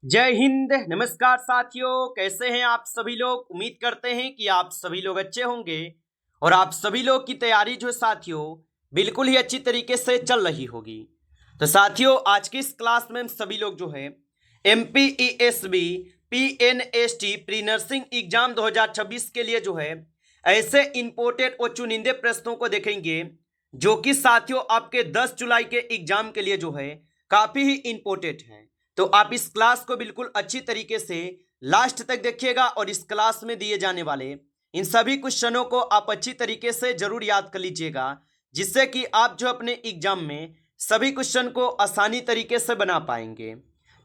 जय हिंद। नमस्कार साथियों, कैसे हैं आप सभी लोग। उम्मीद करते हैं कि आप सभी लोग अच्छे होंगे और आप सभी लोग की तैयारी जो साथियों बिल्कुल ही अच्छी तरीके से चल रही होगी। तो साथियों, आज की इस क्लास में हम सभी लोग जो है MPESB PNST pre nursing exam 2026 के लिए जो है ऐसे इंपोर्टेड और चुनिंदे प्रश्नों को देखेंगे जो कि साथियों आपके 10 जुलाई के एग्जाम के लिए जो है काफी ही इंपोर्टेंट है। तो आप इस क्लास को बिल्कुल अच्छी तरीके से लास्ट तक देखिएगा और इस क्लास में दिए जाने वाले इन सभी क्वेश्चनों को आप अच्छी तरीके से जरूर याद कर लीजिएगा, जिससे कि आप जो अपने एग्जाम में सभी क्वेश्चन को आसानी तरीके से बना पाएंगे।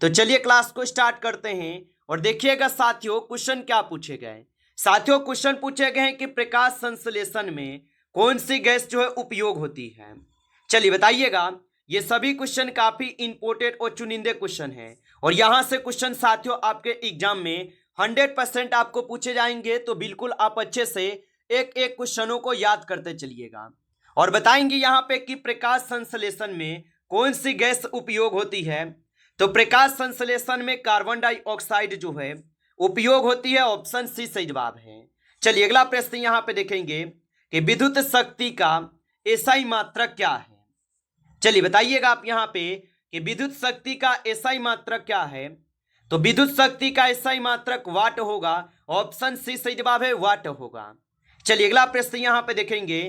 तो चलिए क्लास को स्टार्ट करते हैं और देखिएगा साथियों क्वेश्चन क्या पूछे गए। साथियों, क्वेश्चन पूछे गए हैं कि प्रकाश संश्लेषण में कौन सी गैस जो है उपयोग होती है। चलिए बताइएगा। ये सभी क्वेश्चन काफी इंपोर्टेंट और चुनिंदे क्वेश्चन हैं और यहां से क्वेश्चन साथियों आपके एग्जाम में 100% आपको पूछे जाएंगे। तो बिल्कुल आप अच्छे से एक एक क्वेश्चनों को याद करते चलिएगा और बताएंगे यहाँ पे कि प्रकाश संश्लेषण में कौन सी गैस उपयोग होती है। तो प्रकाश संश्लेषण में कार्बन डाइऑक्साइड जो है उपयोग होती है। ऑप्शन सी सही जवाब है। चलिए अगला प्रश्न यहाँ पे देखेंगे कि विद्युत शक्ति का एसआई मात्रक क्या है। चलिए बताइएगा आप यहाँ पे कि विद्युत शक्ति का एसआई मात्रक क्या है। तो विद्युत शक्ति का एसआई मात्रक वाट होगा। ऑप्शन सी सही जवाब है, वाट होगा। चलिए अगला प्रश्न यहाँ पे देखेंगे,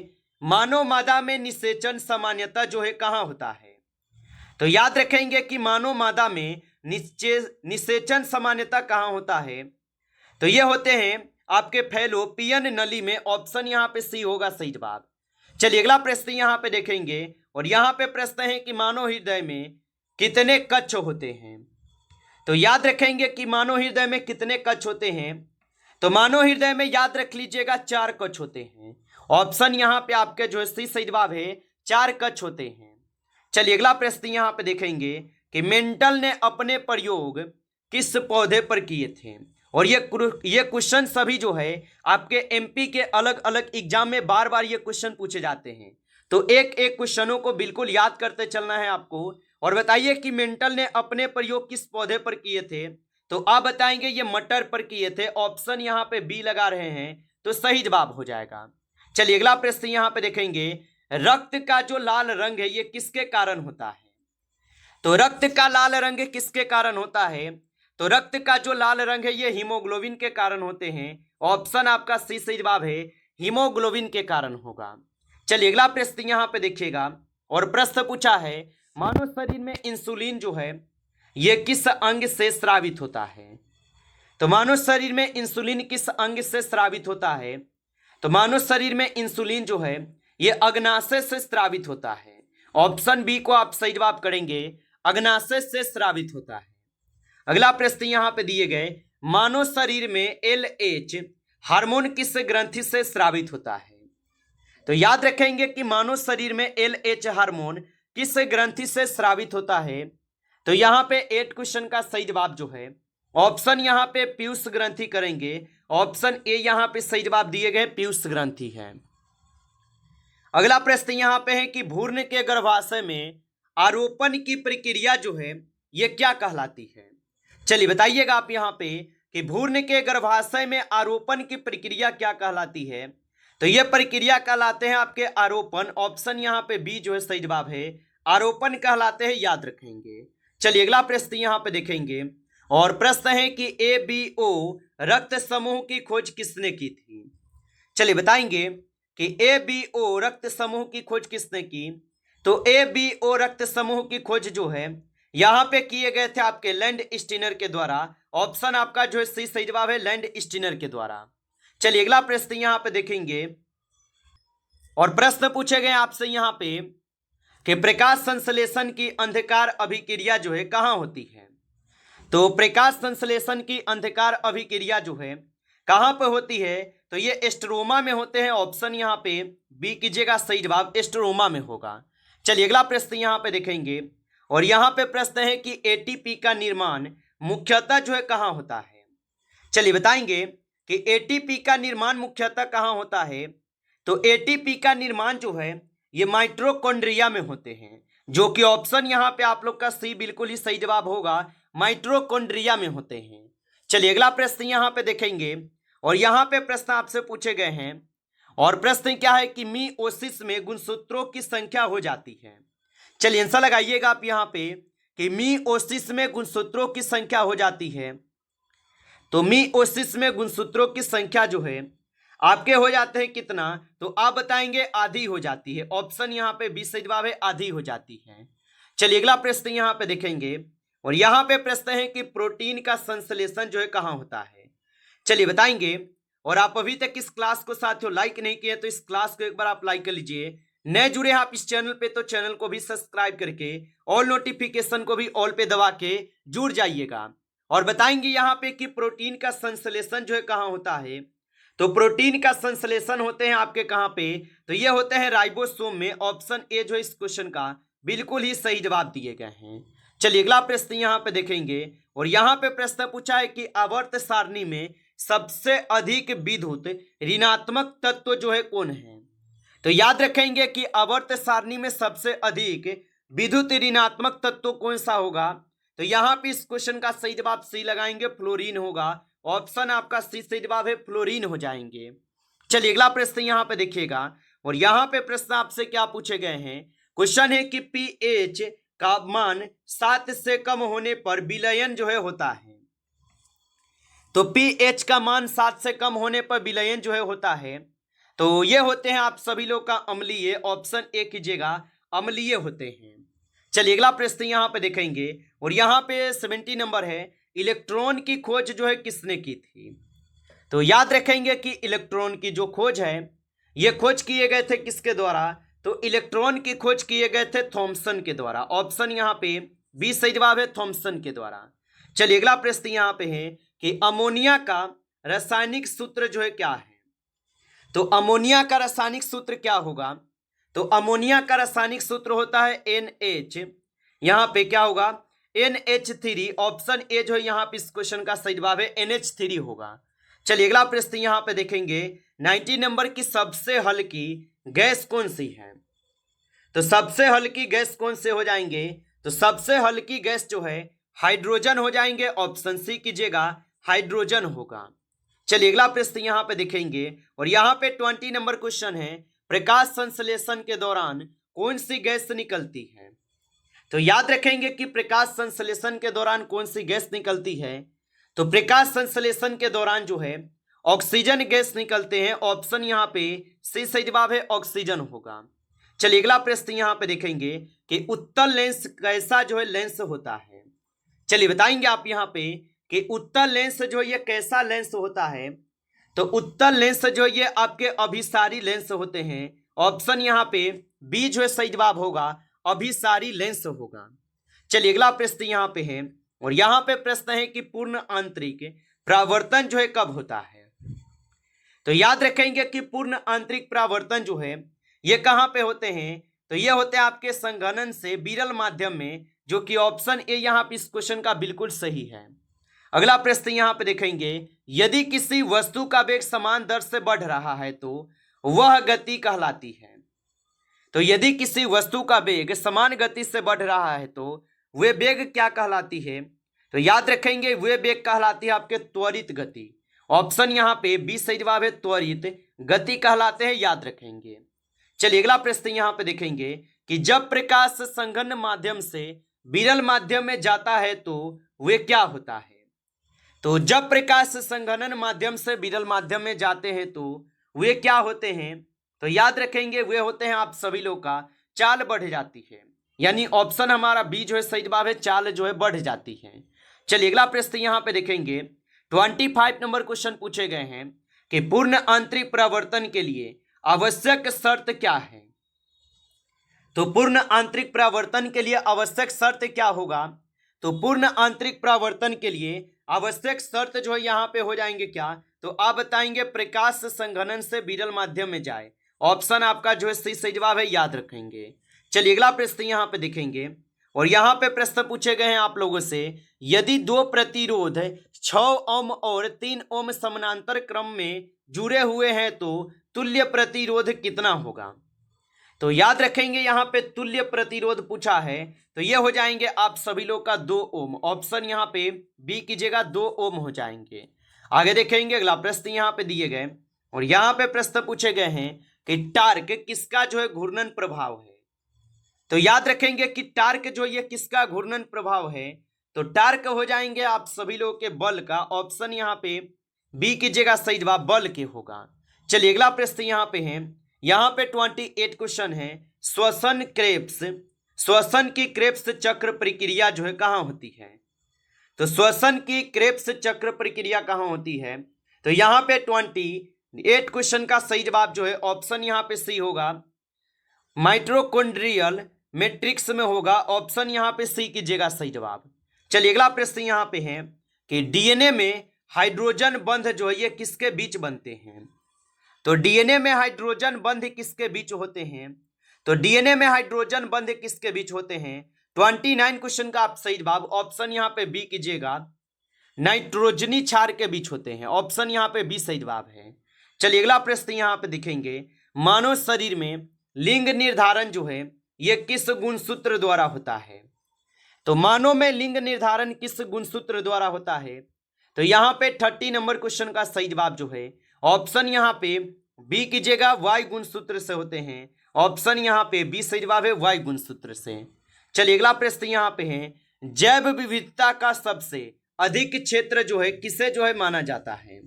मानव मादा में निषेचन सामान्यतः जो है कहाँ होता है। तो याद रखेंगे कि मानव मादा में निषेचन सामान्यतः कहाँ होता है। तो ये होते हैं आपके फैलोपियन नली में। ऑप्शन यहाँ पे सी होगा सही जवाब। चलिए अगला प्रश्न यहाँ पे देखेंगे और यहाँ पे प्रश्न है कि मानव हृदय में कितने कक्ष होते हैं। तो याद रखेंगे कि मानव हृदय में कितने कक्ष होते हैं। तो मानव हृदय में याद रख लीजिएगा 4 कक्ष होते हैं। ऑप्शन यहाँ पे आपके जो है सही जवाब है, 4 कक्ष होते हैं। चलिए अगला प्रश्न यहाँ पे देखेंगे कि मेंटल ने अपने प्रयोग किस पौधे पर किए थे। और ये क्वेश्चन सभी जो है आपके एमपी के अलग अलग एग्जाम में बार बार ये क्वेश्चन पूछे जाते हैं। तो एक एक क्वेश्चनों को बिल्कुल याद करते चलना है आपको। और बताइए कि मेंटल ने अपने प्रयोग किस पौधे पर किए थे। तो आप बताएंगे ये मटर पर किए थे। ऑप्शन यहाँ पे बी लगा रहे हैं तो सही जवाब हो जाएगा। चलिए अगला प्रश्न यहाँ पे देखेंगे, रक्त का जो लाल रंग है ये किसके कारण होता है। तो रक्त का लाल रंग किसके कारण होता है। तो रक्त का जो लाल रंग है ये हीमोग्लोबिन के कारण होते हैं। ऑप्शन आपका सी सही जवाब है, हीमोग्लोबिन के कारण होगा। चलिए अगला प्रश्न यहाँ पे देखिएगा और प्रश्न पूछा है, मानव शरीर में इंसुलिन जो है ये किस अंग से स्रावित होता है। तो मानव शरीर में इंसुलिन किस अंग से स्रावित होता है। तो मानव शरीर में इंसुलिन जो है ये अग्नाशय से स्रावित होता है। ऑप्शन बी को आप सही जवाब करेंगे, अग्नाशय से स्रावित होता है। अगला प्रश्न यहाँ पे दिए गए, मानव शरीर में LH हार्मोन किस ग्रंथि से स्रावित होता है। तो याद रखेंगे कि मानव शरीर में LH हार्मोन किस ग्रंथि से स्रावित होता है। तो यहाँ पे 8 क्वेश्चन का सही जवाब जो है ऑप्शन यहाँ पे पीयूष ग्रंथि करेंगे। ऑप्शन ए यहाँ पे सही जवाब दिए गए पीयूष ग्रंथि है। अगला प्रश्न यहाँ पे है कि भ्रूण के गर्भाशय में आरोपण की प्रक्रिया जो है ये क्या कहलाती है। चलिए बताइएगा आप यहाँ पे कि भ्रूण के गर्भाशय में आरोपण की प्रक्रिया क्या कहलाती है। तो ये प्रक्रिया कहलाते हैं आपके आरोपण। ऑप्शन यहाँ पे बी जो है सही जवाब है, आरोपण कहलाते हैं, याद रखेंगे। चलिए अगला प्रश्न यहाँ पे देखेंगे और प्रश्न है कि ABO रक्त समूह की खोज किसने की थी। चलिए बताएंगे कि ABO रक्त समूह की खोज किसने की। तो ABO रक्त समूह की खोज जो है यहाँ पे किए गए थे आपके लैंड स्टीनर के द्वारा। ऑप्शन आपका जो है सही जवाब है, लैंड स्टीनर के द्वारा। चलिए अगला प्रश्न यहाँ पे देखेंगे और प्रश्न पूछे गए आपसे यहाँ पे कि प्रकाश संश्लेषण की अंधकार अभिक्रिया जो है कहाँ होती है। तो प्रकाश संश्लेषण की अंधकार अभिक्रिया जो है कहाँ पे होती है। तो ये एस्ट्रोमा में होते हैं। ऑप्शन यहाँ पे बी कीजिएगा, सही जवाब एस्ट्रोमा में होगा। चलिए अगला प्रश्न यहाँ पे देखेंगे और यहाँ पे प्रश्न है कि ATP का निर्माण मुख्यतः जो है कहाँ होता है। चलिए बताएंगे कि ATP का निर्माण मुख्यतः कहाँ होता है। तो ATP का निर्माण जो है ये माइटोकॉन्ड्रिया में होते हैं, जो कि ऑप्शन यहाँ पे आप लोग का सी बिल्कुल ही सही जवाब होगा। माइटोकॉन्ड्रिया में होते हैं। चलिए अगला प्रश्न यहाँ पे देखेंगे और यहाँ पे प्रश्न आपसे पूछे गए हैं और प्रश्न क्या है कि मियोसिस में गुणसूत्रों की संख्या हो जाती है। चलिए आंसर लगाइएगा आप यहाँ पे कि मियोसिस में गुणसूत्रों की संख्या हो जाती है। तो मियोसिस में गुणसूत्रों की संख्या जो है आपके हो जाते हैं कितना, तो आप बताएंगे आधी हो जाती है। ऑप्शन यहाँ पे बी सही जवाब है, आधी हो जाती है। चलिए अगला प्रश्न यहाँ पे देखेंगे और यहाँ पे प्रश्न है कि प्रोटीन का संश्लेषण जो है कहाँ होता है। चलिए बताएंगे और आप अभी तक इस क्लास को साथियों लाइक नहीं किए तो इस क्लास को एक बार आप लाइक कर लीजिए। नए जुड़े हैं आप इस चैनल पे तो चैनल को भी सब्सक्राइब करके ऑल नोटिफिकेशन को भी ऑल पे दबा के जुड़ जाइएगा। और बताएंगे यहाँ पे कि प्रोटीन का संश्लेषण जो है कहाँ होता है। तो प्रोटीन का संश्लेषण होते हैं आपके कहाँ पे, तो ये होते हैं राइबोसोम में। ऑप्शन ए जो है इस क्वेश्चन का बिल्कुल ही सही जवाब दिए गए हैं। चलिए अगला प्रश्न यहाँ पे देखेंगे और यहाँ पे प्रश्न पूछा है कि आवर्त सारणी में सबसे अधिक विद्युत ऋणात्मक तत्व जो है कौन है। तो याद रखेंगे कि आवर्त सारणी में सबसे अधिक विद्युत ऋणात्मक तत्व कौन सा होगा। तो यहाँ पे इस क्वेश्चन का सही जवाब सी लगाएंगे, फ्लोरीन होगा। ऑप्शन आपका सी सही जवाब है, फ्लोरीन हो जाएंगे। चलिए अगला प्रश्न यहाँ पे देखिएगा और यहाँ पे प्रश्न आपसे क्या पूछे गए हैं। क्वेश्चन है कि पीएच का मान 7 से कम होने पर विलयन जो है होता है। तो पीएच का मान 7 से कम होने पर विलयन जो है होता है। तो ये होते हैं आप सभी लोग का अम्लीय। ऑप्शन ए कीजिएगा, अम्लीय होते हैं। चलिए अगला प्रश्न यहाँ पे देखेंगे और यहाँ पे 70 नंबर है, इलेक्ट्रॉन की खोज जो है किसने की थी। तो याद रखेंगे कि इलेक्ट्रॉन की जो खोज है ये खोज किए गए थे किसके द्वारा। तो इलेक्ट्रॉन की खोज किए गए थे थॉमसन के द्वारा। ऑप्शन यहाँ पे बी सही जवाब है, थॉमसन के द्वारा। चलिए अगला प्रश्न यहाँ पे है कि अमोनिया का रासायनिक सूत्र जो है क्या है। तो अमोनिया का रासायनिक सूत्र क्या होगा। तो अमोनिया का रासायनिक सूत्र होता है NH। यहाँ पे क्या होगा, NH3। ऑप्शन ए जो है यहाँ पे इस क्वेश्चन का सही जवाब है, NH3 होगा। चलिए अगला प्रश्न यहाँ पे देखेंगे 90 नंबर की सबसे हल्की गैस कौन सी है। तो सबसे हल्की गैस कौन से हो जाएंगे। तो सबसे हल्की गैस जो है हाइड्रोजन हो जाएंगे। ऑप्शन सी कीजिएगा, हाइड्रोजन होगा। चलिए अगला प्रश्न यहाँ पे देखेंगे और यहाँ पे 20 नंबर क्वेश्चन है, प्रकाश संश्लेषण के दौरान कौन सी गैस निकलती है। तो याद रखेंगे कि प्रकाश संश्लेषण के दौरान कौन सी गैस निकलती है। तो प्रकाश संश्लेषण के दौरान जो है ऑक्सीजन गैस निकलते हैं। ऑप्शन यहाँ पे सी सही जवाब है, ऑक्सीजन होगा। चलिए अगला प्रश्न यहाँ पे देखेंगे कि उत्तल लेंस कैसा जो है लेंस होता है। चलिए बताएंगे आप यहाँ पे कि उत्तल लेंस जो ये कैसा लेंस होता है। तो उत्तल लेंस जो ये आपके अभिसारी लेंस होते हैं। ऑप्शन यहाँ पे बी जो है सही जवाब होगा, अभिसारी लेंस होगा। चलिए अगला प्रश्न यहाँ पे है और यहाँ पे प्रश्न है कि पूर्ण आंतरिक परावर्तन जो है कब होता है। तो याद रखेंगे कि पूर्ण आंतरिक परावर्तन जो है ये कहाँ पे होते हैं। तो ये होते हैं आपके संघनन से विरल माध्यम में, जो कि ऑप्शन ए यहाँ पे इस क्वेश्चन का बिल्कुल सही है। अगला प्रश्न यहाँ पे देखेंगे, यदि किसी वस्तु का वेग समान दर से बढ़ रहा है तो वह गति कहलाती है। तो यदि किसी वस्तु का वेग समान गति से बढ़ रहा है तो वे वेग क्या कहलाती है। तो याद रखेंगे वे वेग कहलाती है आपके त्वरित गति। ऑप्शन यहाँ पे बी सही जवाब है, त्वरित गति कहलाते हैं, याद रखेंगे। चलिए अगला प्रश्न यहाँ पे देखेंगे कि जब प्रकाश संघन माध्यम से विरल माध्यम में जाता है तो वे क्या होता है। तो जब प्रकाश संघनन माध्यम से विरल माध्यम में जाते हैं तो वे क्या होते हैं। तो याद रखेंगे वे होते हैं आप सभी लोग का चाल बढ़ जाती है, यानी ऑप्शन हमारा बी जो है सही जवाब है, चाल जो है बढ़ जाती है। चलिए अगला प्रश्न यहाँ पे देखेंगे 25 नंबर क्वेश्चन पूछे गए हैं कि पूर्ण आंतरिक परावर्तन के लिए आवश्यक शर्त क्या है। तो पूर्ण आंतरिक परावर्तन के लिए आवश्यक शर्त क्या होगा। तो पूर्ण आंतरिक परावर्तन के लिए आवश्यक शर्त जो है यहाँ पे हो जाएंगे क्या। तो आप बताएंगे प्रकाश संघनन से विरल माध्यम में जाए। ऑप्शन आपका जो है सही जवाब है, याद रखेंगे। चलिए अगला प्रश्न यहाँ पे देखेंगे और यहाँ पे प्रश्न पूछे गए हैं आप लोगों से, यदि दो प्रतिरोध 6 ओम और 3 ओम समानांतर क्रम में जुड़े हुए हैं तो तुल्य प्रतिरोध कितना होगा। तो याद रखेंगे यहाँ पे तुल्य प्रतिरोध पूछा है, तो ये हो जाएंगे आप सभी लोग का 2 ओम। ऑप्शन यहाँ पे बी कीजिएगा, 2 ओम हो जाएंगे। आगे देखेंगे अगला प्रश्न यहाँ पे दिए गए, और यहाँ पे प्रश्न पूछे गए हैं कि टार्क किसका जो है घूर्णन प्रभाव है। तो याद रखेंगे कि टार्क जो ये किसका घूर्णन प्रभाव है, तो टार्क हो जाएंगे आप सभी लोग के बल का। ऑप्शन यहाँ पे बी कीजिएगा, सही जवाब बल के होगा। चलिए अगला प्रश्न यहाँ पे है, यहाँ पे 28 क्वेश्चन है। श्वसन की क्रेब्स चक्र प्रक्रिया जो है कहाँ होती है। तो श्वसन की क्रेब्स चक्र प्रक्रिया कहाँ होती है, तो यहाँ पे 28 क्वेश्चन का सही जवाब जो है ऑप्शन यहाँ पे सी होगा, माइटोकॉन्ड्रियल मैट्रिक्स में होगा। ऑप्शन यहाँ पे सी कीजिएगा, सही जवाब। चलिए अगला प्रश्न यहाँ पे है कि डीएनए में हाइड्रोजन बंध जो है ये किसके बीच बनते हैं। तो डीएनए में हाइड्रोजन बंध किसके बीच होते हैं, तो डीएनए में हाइड्रोजन बंध किसके बीच होते हैं। 29 क्वेश्चन का आप सही जवाब ऑप्शन यहाँ पे बी कीजिएगा, नाइट्रोजनी क्षार के बीच होते हैं। ऑप्शन यहाँ पे बी सही जवाब है। चलिए अगला प्रश्न यहाँ पे दिखेंगे, मानव शरीर में लिंग निर्धारण जो है ये किस गुणसूत्र द्वारा होता है। तो मानव में लिंग निर्धारण किस गुणसूत्र द्वारा होता है, तो यहाँ पे 30 नंबर क्वेश्चन का सही जवाब जो है ऑप्शन यहाँ पे बी कीजिएगा, वाई गुणसूत्र से होते हैं। ऑप्शन यहाँ पे बी सही जवाब है, वाई गुणसूत्र से। चलिए अगला प्रश्न यहाँ पे है, जैव विविधता का सबसे अधिक क्षेत्र जो है किसे जो है माना जाता है।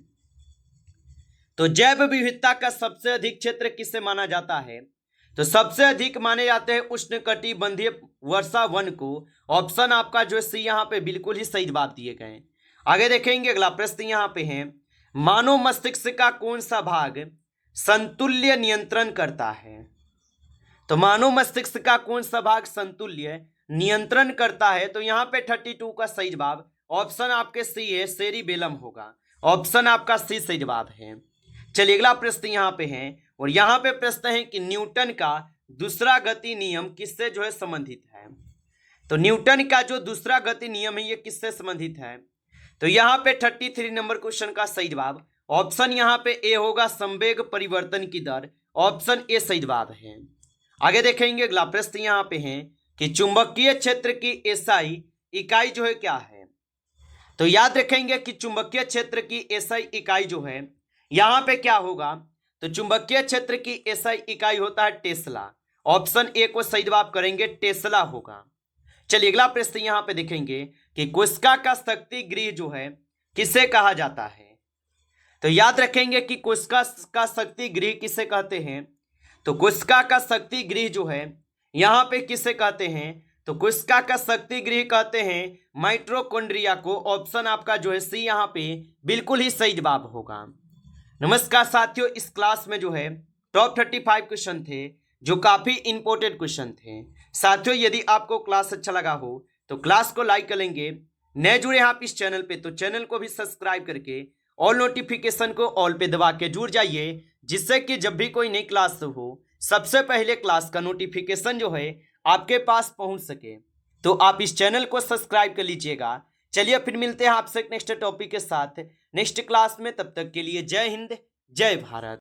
तो जैव विविधता का सबसे अधिक क्षेत्र किसे माना जाता है, तो सबसे अधिक माने जाते हैं उष्णकटिबंधीय वर्षा वन को। ऑप्शन आपका जो है सी यहाँ पे बिल्कुल ही सही जवाब दिए गए। आगे देखेंगे अगला प्रश्न यहाँ पे है, मानव मस्तिष्क का कौन सा भाग संतुल्य नियंत्रण करता है। तो मानव मस्तिष्क का कौन सा भाग संतुल्य नियंत्रण करता है, तो यहाँ पे 32 का सही जवाब ऑप्शन आपके सी है, सेरिबेलम होगा। ऑप्शन आपका सी सही जवाब है। चलिए अगला प्रश्न यहाँ पे है, और यहाँ पे प्रश्न है कि न्यूटन का दूसरा गति नियम किससे जो है संबंधित है। तो न्यूटन का जो दूसरा गति नियम है ये किससे संबंधित है, तो यहाँ पे 33 नंबर क्वेश्चन का सही जवाब ऑप्शन यहाँ पे ए होगा, संवेग परिवर्तन की दर। ऑप्शन ए सही जवाब है। आगे देखेंगे अगला प्रश्न यहाँ पे है कि चुंबकीय क्षेत्र की एसआई इकाई जो है क्या है। तो याद रखेंगे कि चुंबकीय क्षेत्र की एसआई इकाई जो है यहाँ पे क्या होगा, तो चुंबकीय क्षेत्र की एसआई इकाई होता है टेस्ला। ऑप्शन ए को सही जवाब करेंगे, टेस्ला होगा। चलिए अगला प्रश्न यहाँ पे देखेंगे कि कोशिका का शक्ति गृह जो है किसे कहा जाता है। तो याद रखेंगे कि कोशिका का शक्ति गृह किसे कहते हैं, तो कोशिका का शक्ति गृह जो है यहाँ पे किसे कहते हैं, तो कोशिका का शक्ति गृह कहते हैं माइटोकॉन्ड्रिया को। ऑप्शन आपका जो है सी यहाँ पे बिल्कुल ही सही जवाब होगा। नमस्कार साथियों, इस क्लास में जो है टॉप 35 क्वेश्चन थे जो काफी इंपॉर्टेंट क्वेश्चन थे। साथियों यदि आपको क्लास अच्छा लगा हो तो क्लास को लाइक करेंगे। नए जुड़े हैं आप इस चैनल पे तो चैनल को भी सब्सक्राइब करके ऑल नोटिफिकेशन को ऑल पे दबा के जुड़ जाइए, जिससे कि जब भी कोई नई क्लास हो सबसे पहले क्लास का नोटिफिकेशन जो है आपके पास पहुंच सके। तो आप इस चैनल को सब्सक्राइब कर लीजिएगा। चलिए फिर मिलते हैं आपसे नेक्स्ट टॉपिक के साथ नेक्स्ट क्लास में। तब तक के लिए जय हिंद, जय भारत।